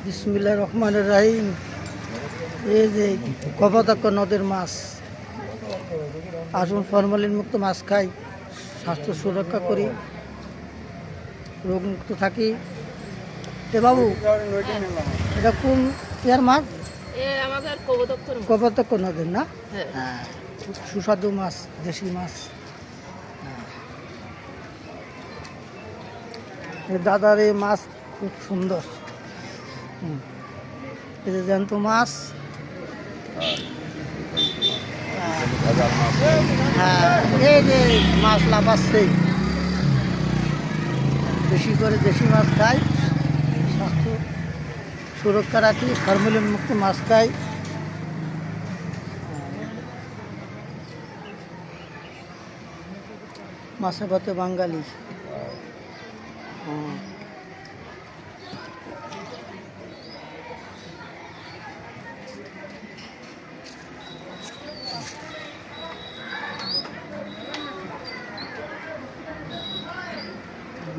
বিসমিল্লাহির রহমানির রহিম। এই যে কপোতাক্ষ নদের মাছ, আসুন ফরমালিন মুক্ত মাছ খাই, স্বাস্থ্য সুরক্ষা করি, রোগমুক্ত থাকি। এ বাবু, এটা কোন ইয়ার মাছ? কপোতাক্ষ নদের না? হ্যাঁ, খুব সুস্বাদু মাছ, দেশি মাছ। দাদার এই মাছ খুব সুন্দর। এই যে জ্যান্ত মাছ। হ্যাঁ, এই যে মাছ লাফাচ্ছে, বেশি করে দেশি মাছ খাই, স্বাস্থ্য সুরক্ষা রাখি, ফরমালিন মুক্ত মাছ খাই। মাছে ভাতে বাঙালি।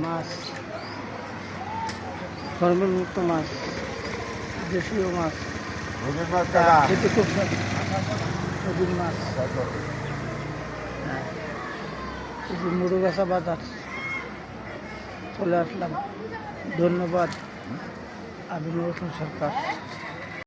মাছ, ফরমালিন মুক্ত মাছ, দেশীয় মাছ, খেতে খুব নদীর মাছ। মুরুগাছা বাজার চলে আসলাম। ধন্যবাদ, আমি নতুন সরকার।